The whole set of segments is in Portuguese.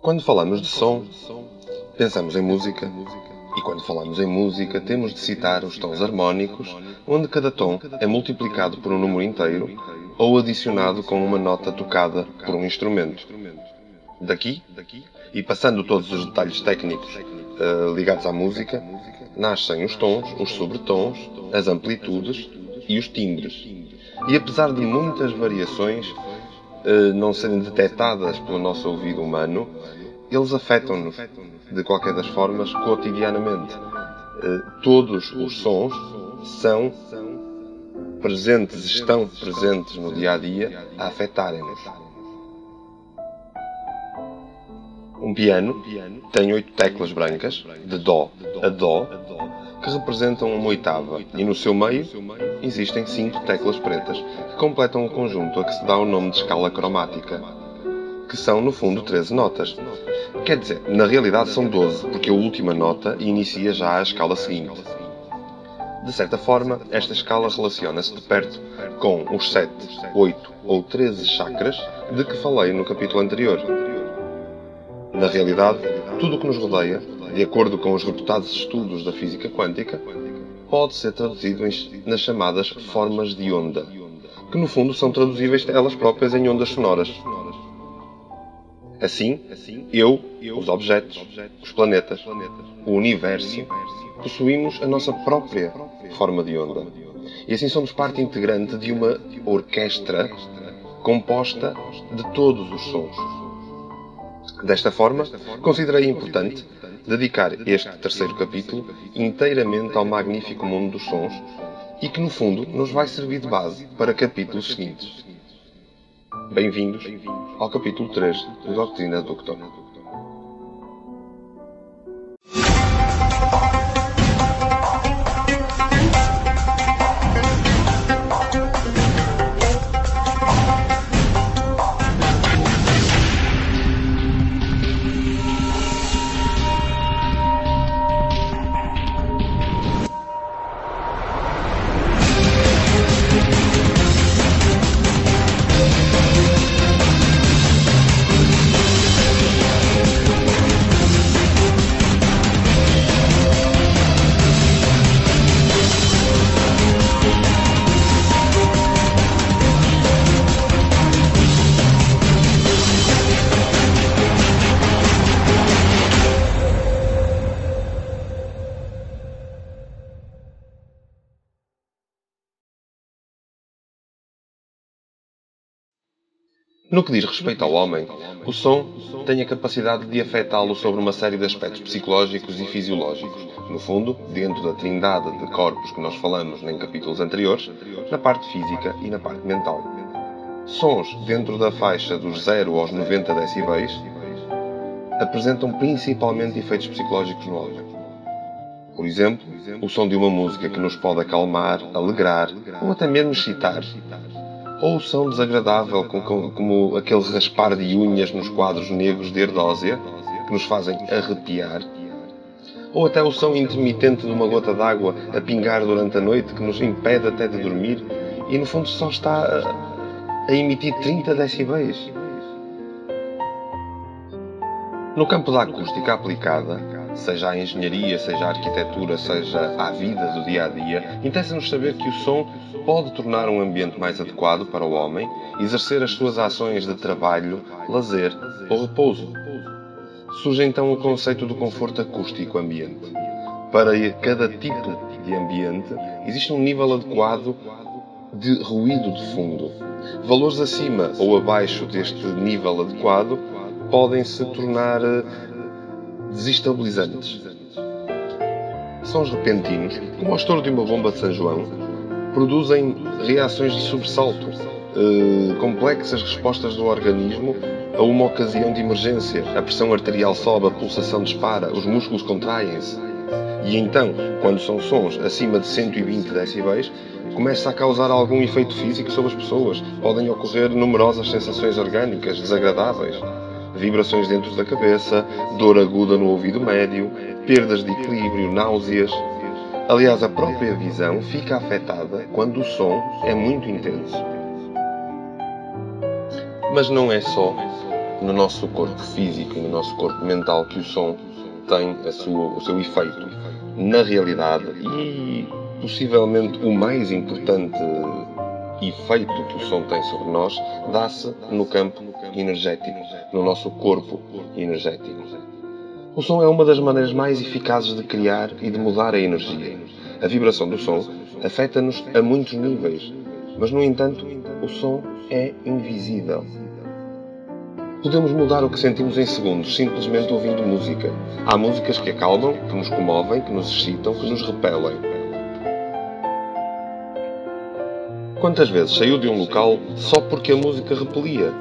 Quando falamos de som, pensamos em música, e quando falamos em música temos de citar os tons harmónicos, onde cada tom é multiplicado por um número inteiro ou adicionado com uma nota tocada por um instrumento. Daqui, e passando todos os detalhes técnicos ligados à música, nascem os tons, os sobretons, as amplitudes e os timbres. E apesar de muitas variações não serem detectadas pelo nosso ouvido humano, eles afetam-nos, de qualquer das formas, cotidianamente. Todos os sons são presentes, estão presentes no dia-a-dia a afetarem-nos. Um piano tem 8 teclas brancas, de Dó a Dó, que representam uma oitava, e no seu meio existem 5 teclas pretas, que completam o conjunto a que se dá o nome de escala cromática, que são, no fundo, 13 notas. Quer dizer, na realidade são 12, porque a última nota inicia já a escala seguinte. De certa forma, esta escala relaciona-se de perto com os 7, 8 ou 13 chakras de que falei no capítulo anterior. Na realidade, tudo o que nos rodeia, de acordo com os reputados estudos da física quântica, pode ser traduzido nas chamadas formas de onda, que no fundo são traduzíveis elas próprias em ondas sonoras. Assim, os objetos, os planetas, o universo, possuímos a nossa própria forma de onda. E assim somos parte integrante de uma orquestra composta de todos os sons. Desta forma, considerei importante dedicar este terceiro capítulo inteiramente ao magnífico mundo dos sons e que, no fundo, nos vai servir de base para capítulos seguintes. Bem-vindos ao capítulo 3 do Doutrina Ductor. No que diz respeito ao homem, o som tem a capacidade de afetá-lo sobre uma série de aspectos psicológicos e fisiológicos. No fundo, dentro da trindade de corpos que nós falamos em capítulos anteriores, na parte física e na parte mental. Sons dentro da faixa dos 0 aos 90 decibéis apresentam principalmente efeitos psicológicos no homem. Por exemplo, o som de uma música que nos pode acalmar, alegrar ou até mesmo excitar. Ou o som desagradável, como aquele raspar de unhas nos quadros negros de Erdósia, que nos fazem arrepiar. Ou até o som intermitente de uma gota d'água a pingar durante a noite, que nos impede até de dormir, e no fundo só está a emitir 30 decibéis. No campo da acústica aplicada, seja à engenharia, seja à arquitetura, seja à vida do dia-a-dia, interessa-nos saber que o som pode tornar um ambiente mais adequado para o homem exercer as suas ações de trabalho, lazer ou repouso. Surge então o conceito do conforto acústico ambiente. Para cada tipo de ambiente, existe um nível adequado de ruído de fundo. Valores acima ou abaixo deste nível adequado podem se tornar desestabilizantes. Sons repentinos, como o estouro de uma bomba de São João, produzem reações de sobressalto, complexas respostas do organismo a uma ocasião de emergência. A pressão arterial sobe, a pulsação dispara, os músculos contraem-se. E então, quando são sons acima de 120 decibéis, começa a causar algum efeito físico sobre as pessoas. Podem ocorrer numerosas sensações orgânicas desagradáveis. Vibrações dentro da cabeça, dor aguda no ouvido médio, perdas de equilíbrio, náuseas. Aliás, a própria visão fica afetada quando o som é muito intenso. Mas não é só no nosso corpo físico e no nosso corpo mental que o som tem o seu efeito. Na realidade, e possivelmente o mais importante efeito que o som tem sobre nós, dá-se no campo energético, no nosso corpo energético. O som é uma das maneiras mais eficazes de criar e de mudar a energia. A vibração do som afeta-nos a muitos níveis, mas, no entanto, o som é invisível. Podemos mudar o que sentimos em segundos, simplesmente ouvindo música. Há músicas que acalmam, que nos comovem, que nos excitam, que nos repelem. Quantas vezes saiu de um local só porque a música repelia?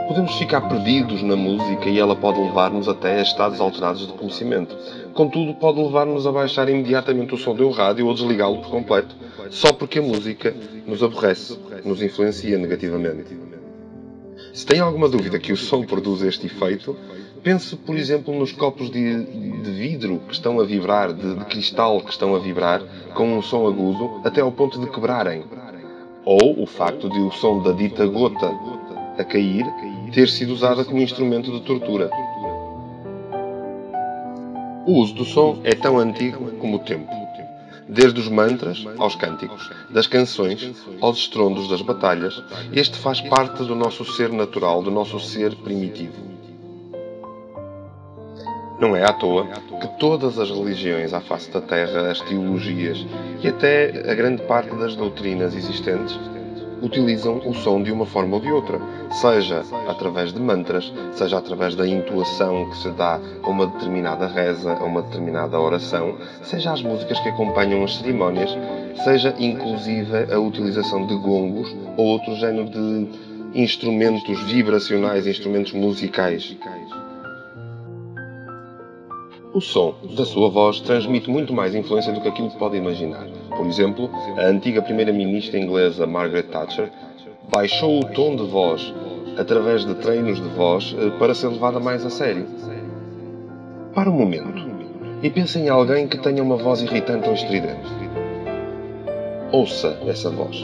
Podemos ficar perdidos na música e ela pode levar-nos até a estados alterados de conhecimento. Contudo, pode levar-nos a baixar imediatamente o som de um rádio ou desligá-lo por completo, só porque a música nos aborrece, nos influencia negativamente. Se tem alguma dúvida que o som produz este efeito, pense, por exemplo, nos copos de vidro que estão a vibrar, de cristal que estão a vibrar, com um som agudo até ao ponto de quebrarem. Ou o facto de o som da dita gota a cair ter sido usada como instrumento de tortura. O uso do som é tão antigo como o tempo. Desde os mantras aos cânticos, das canções aos estrondos das batalhas, este faz parte do nosso ser natural, do nosso ser primitivo. Não é à toa que todas as religiões à face da Terra, as teologias e até a grande parte das doutrinas existentes utilizam o som de uma forma ou de outra, seja através de mantras, seja através da intuação que se dá a uma determinada reza, a uma determinada oração, seja as músicas que acompanham as cerimónias, seja inclusive a utilização de gongos ou outro género de instrumentos vibracionais, instrumentos musicais. O som da sua voz transmite muito mais influência do que aquilo que pode imaginar. Por exemplo, a antiga primeira-ministra inglesa Margaret Thatcher baixou o tom de voz através de treinos de voz para ser levada mais a sério. Para um momento e pense em alguém que tenha uma voz irritante ou estridente. Ouça essa voz.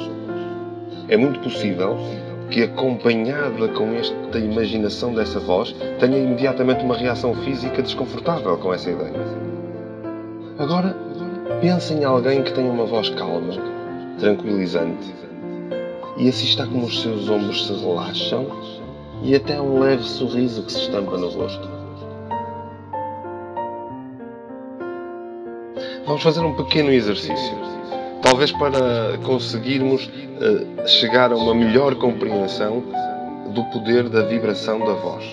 É muito possível que, acompanhada com esta imaginação dessa voz, tenha imediatamente uma reação física desconfortável com essa ideia. Agora, pense em alguém que tenha uma voz calma, tranquilizante, e assista como os seus ombros se relaxam e até um leve sorriso que se estampa no rosto. Vamos fazer um pequeno exercício, talvez para conseguirmos chegar a uma melhor compreensão do poder da vibração da voz.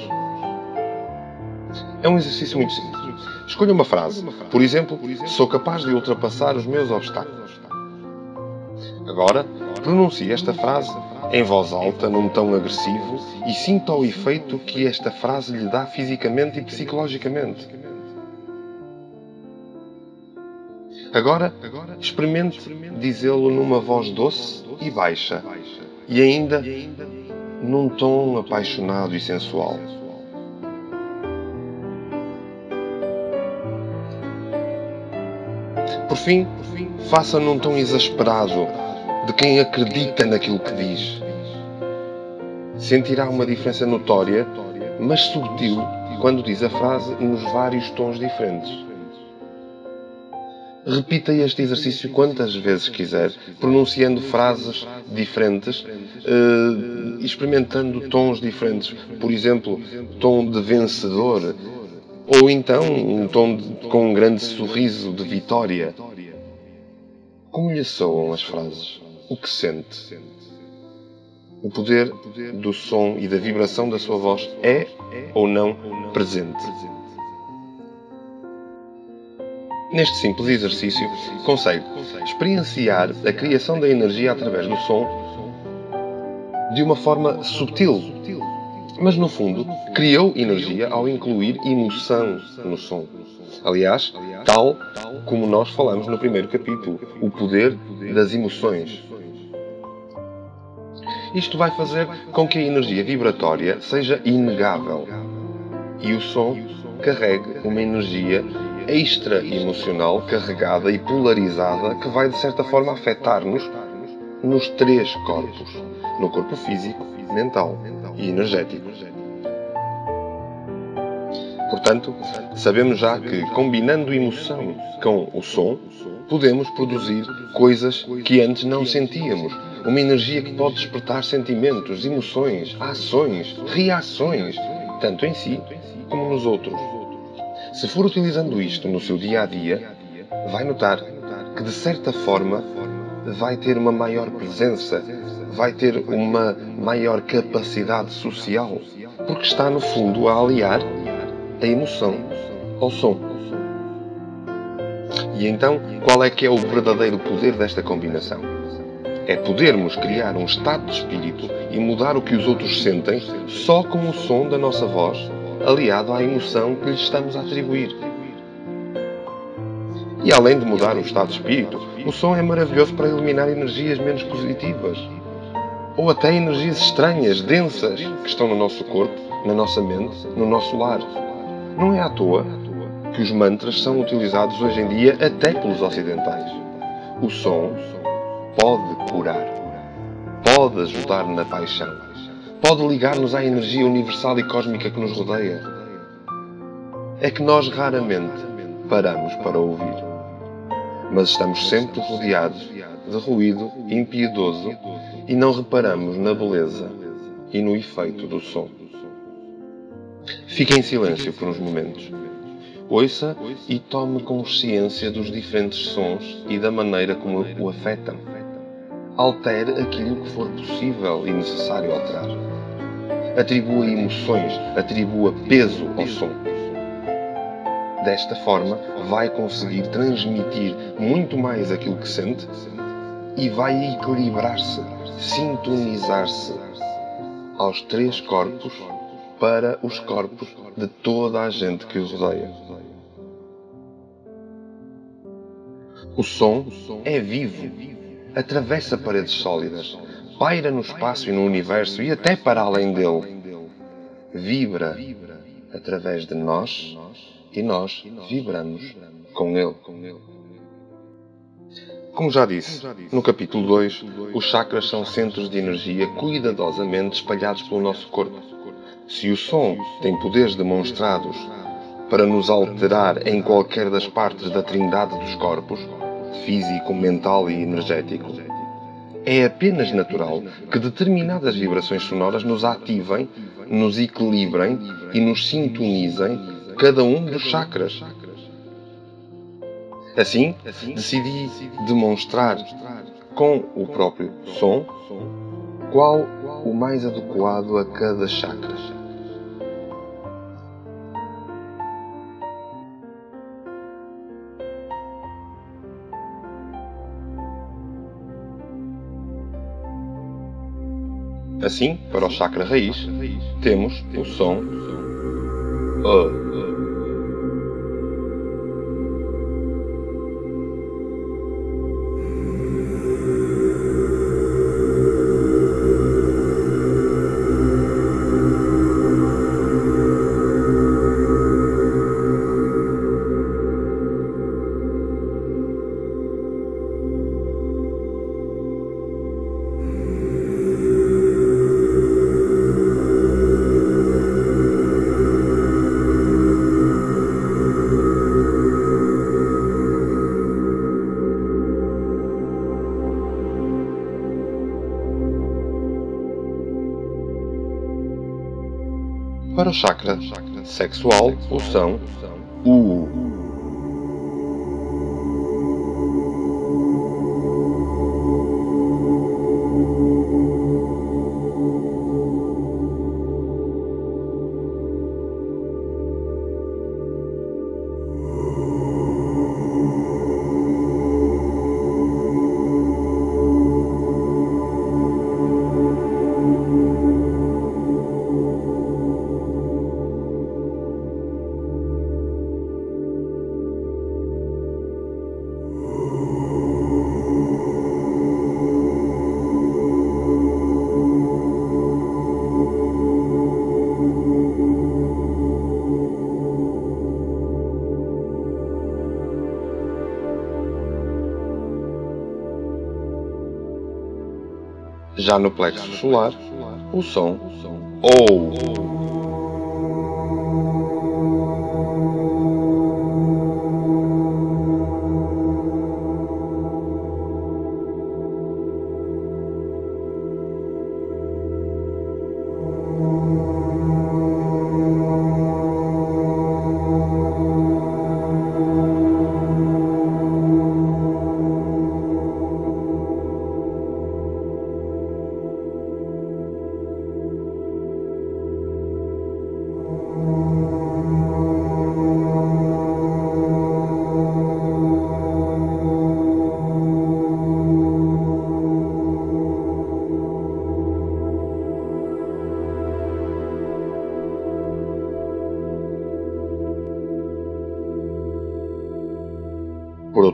É um exercício muito simples. Escolha uma frase. Por exemplo, sou capaz de ultrapassar os meus obstáculos. Agora, pronuncie esta frase em voz alta, num tom agressivo, e sinta o efeito que esta frase lhe dá fisicamente e psicologicamente. Agora, experimente dizê-lo numa voz doce e baixa, e ainda num tom apaixonado e sensual. Por fim, faça num tom exasperado, de quem acredita naquilo que diz. Sentirá uma diferença notória, mas subtil, quando diz a frase nos vários tons diferentes. Repita este exercício quantas vezes quiser, pronunciando frases diferentes, experimentando tons diferentes. Por exemplo, tom de vencedor, ou então um tom com um grande sorriso de vitória. Como lhe soam as frases? O que sente? O poder do som e da vibração da sua voz é ou não presente? Neste simples exercício, consegue experienciar a criação da energia através do som de uma forma subtil, mas no fundo criou energia ao incluir emoção no som. Aliás, tal como nós falamos no primeiro capítulo, o poder das emoções. Isto vai fazer com que a energia vibratória seja inegável e o som carregue uma energia extra-emocional carregada e polarizada que vai, de certa forma, afetar-nos nos três corpos. No corpo físico, mental e energético. Portanto, sabemos já que, combinando emoção com o som, podemos produzir coisas que antes não sentíamos. Uma energia que pode despertar sentimentos, emoções, ações, reações, tanto em si como nos outros. Se for utilizando isto no seu dia a dia, vai notar que, de certa forma, vai ter uma maior presença, vai ter uma maior capacidade social, porque está, no fundo, a aliar a emoção ao som. E então, qual é que é o verdadeiro poder desta combinação? É podermos criar um estado de espírito e mudar o que os outros sentem só com o som da nossa voz, aliado à emoção que lhes estamos a atribuir. E além de mudar o estado de espírito, o som é maravilhoso para eliminar energias menos positivas. Ou até energias estranhas, densas, que estão no nosso corpo, na nossa mente, no nosso lar. Não é à toa que os mantras são utilizados hoje em dia até pelos ocidentais. O som pode curar, pode ajudar na paixão, pode ligar-nos à energia universal e cósmica que nos rodeia. É que nós raramente paramos para ouvir, mas estamos sempre rodeados de ruído impiedoso e não reparamos na beleza e no efeito do som. Fique em silêncio por uns momentos. Ouça e tome consciência dos diferentes sons e da maneira como o afetam. Altere aquilo que for possível e necessário alterar. Atribua emoções, atribua peso ao som. Desta forma, vai conseguir transmitir muito mais aquilo que sente e vai equilibrar-se, sintonizar-se aos 3 corpos para os corpos de toda a gente que o rodeia. O som é vivo, atravessa paredes sólidas, paira no espaço e no universo e até para além dele. Vibra através de nós e nós vibramos com ele. Como já disse, no capítulo 2, os chakras são centros de energia cuidadosamente espalhados pelo nosso corpo. Se o som tem poderes demonstrados para nos alterar em qualquer das partes da trindade dos corpos, físico, mental e energético, é apenas natural que determinadas vibrações sonoras nos ativem, nos equilibrem e nos sintonizem cada um dos chakras. Assim, decidi demonstrar com o próprio som qual o mais adequado a cada chakra. Assim, para o chakra raiz, temos o som Para o chakra sexual, o som U. Já no plexo solar, o som OU.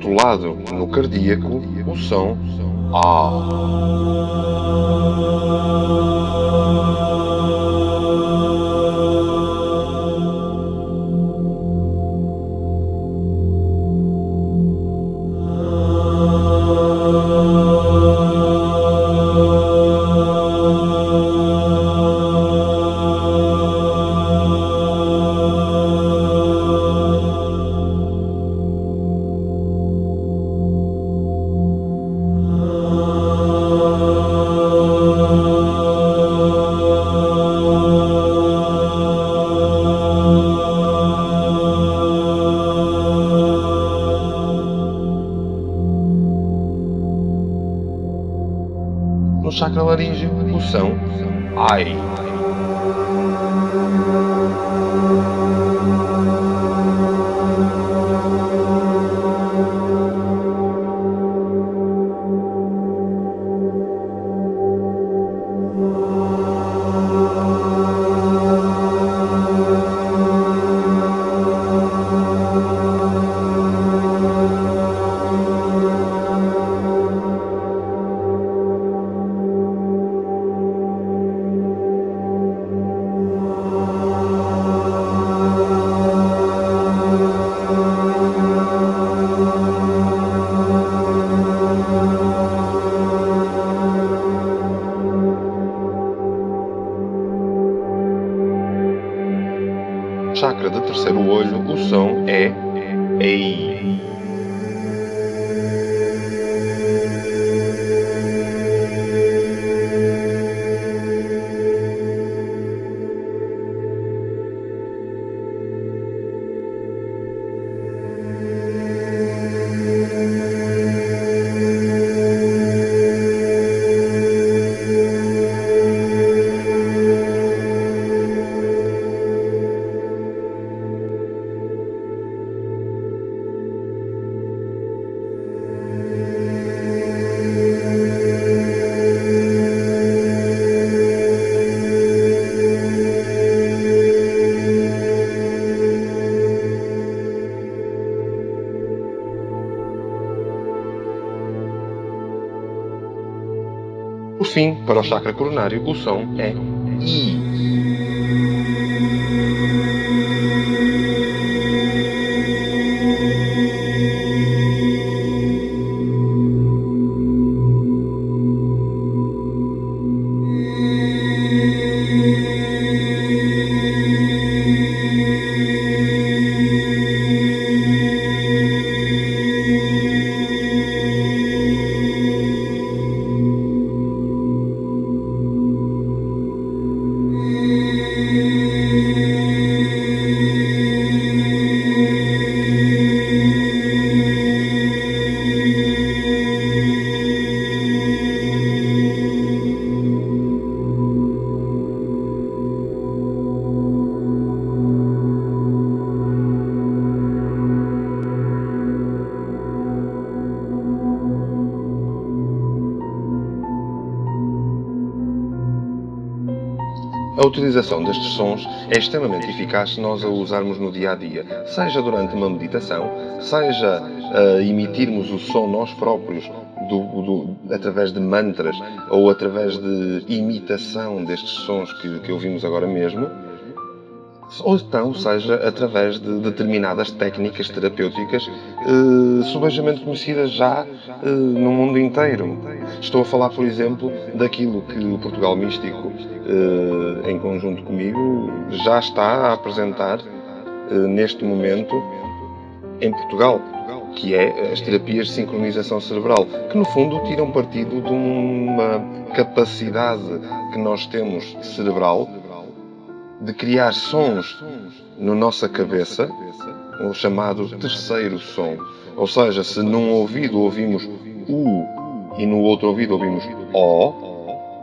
outro lado, no cardíaco, o som A. No chakra laríngeo, o som Ai. Chakra de terceiro olho, o som é Ei. Por fim, para o chakra coronário, o som é I. A utilização destes sons é extremamente eficaz se nós a usarmos no dia a dia, seja durante uma meditação, seja a emitirmos o som nós próprios através de mantras ou através de imitação destes sons que ouvimos agora mesmo, ou então seja através de determinadas técnicas terapêuticas subejamente conhecidas já no mundo inteiro. Estou a falar, por exemplo, daquilo que o Portugal Místico, em conjunto comigo, já está a apresentar neste momento em Portugal, que é as terapias de sincronização cerebral, que no fundo tiram partido de uma capacidade que nós temos cerebral de criar sons na nossa cabeça, o chamado terceiro som. Ou seja, se num ouvido ouvimos U e no outro ouvido ouvimos O,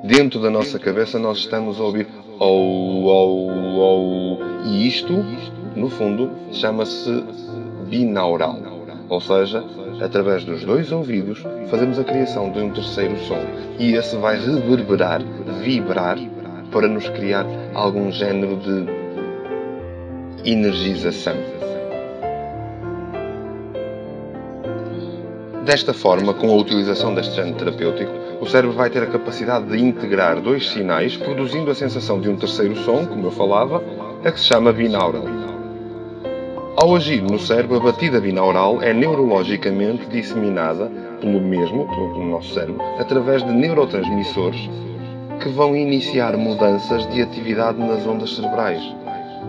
dentro da nossa cabeça nós estamos a ouvir O. E isto, no fundo, chama-se binaural. Ou seja, através dos dois ouvidos fazemos a criação de um terceiro som. E esse vai reverberar, vibrar, para nos criar algum género de energização. Desta forma, com a utilização deste género terapêutico, o cérebro vai ter a capacidade de integrar dois sinais, produzindo a sensação de um terceiro som, como eu falava, a que se chama binaural. Ao agir no cérebro, a batida binaural é neurologicamente disseminada pelo nosso cérebro, através de neurotransmissores que vão iniciar mudanças de atividade nas ondas cerebrais,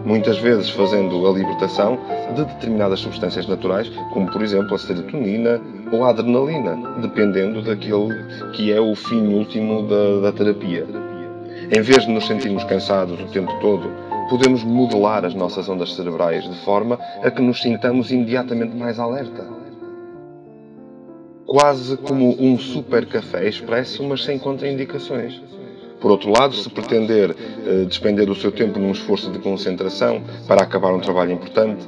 muitas vezes fazendo a libertação de determinadas substâncias naturais, como por exemplo a serotonina ou a adrenalina, dependendo daquele que é o fim último da terapia. Em vez de nos sentirmos cansados o tempo todo, podemos modelar as nossas ondas cerebrais de forma a que nos sintamos imediatamente mais alerta. Quase como um super café expresso, mas sem contraindicações. Por outro lado, se pretender despender o seu tempo num esforço de concentração para acabar um trabalho importante,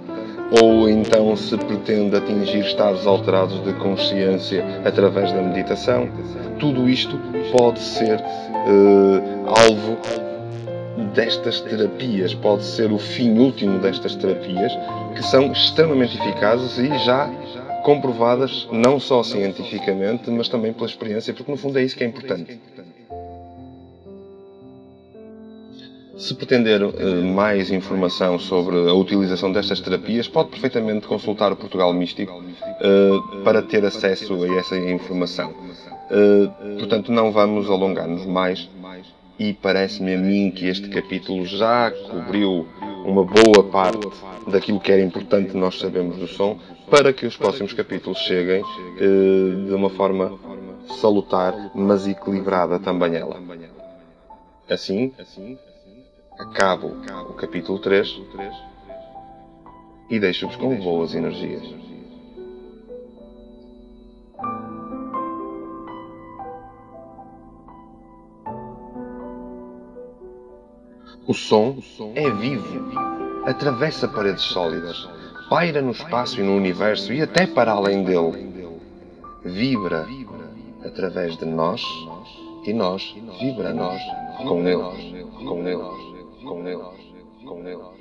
ou então se pretende atingir estados alterados de consciência através da meditação, tudo isto pode ser alvo destas terapias, pode ser o fim último destas terapias, que são extremamente eficazes e já comprovadas não só cientificamente, mas também pela experiência, porque no fundo é isso que é importante. Se pretender mais informação sobre a utilização destas terapias, pode perfeitamente consultar o Portugal Místico para ter acesso a essa informação. Portanto, não vamos alongar-nos mais e parece-me a mim que este capítulo já cobriu uma boa parte daquilo que era importante nós sabermos do som, para que os próximos capítulos cheguem de uma forma salutar, mas equilibrada também ela. Assim, acabo o capítulo 3 e deixo-vos com boas energias. O som é vivo, atravessa paredes sólidas, paira no espaço e no universo e até para além dele. Vibra através de nós e nós vibra nós com ele, com ele, com ele, com ele.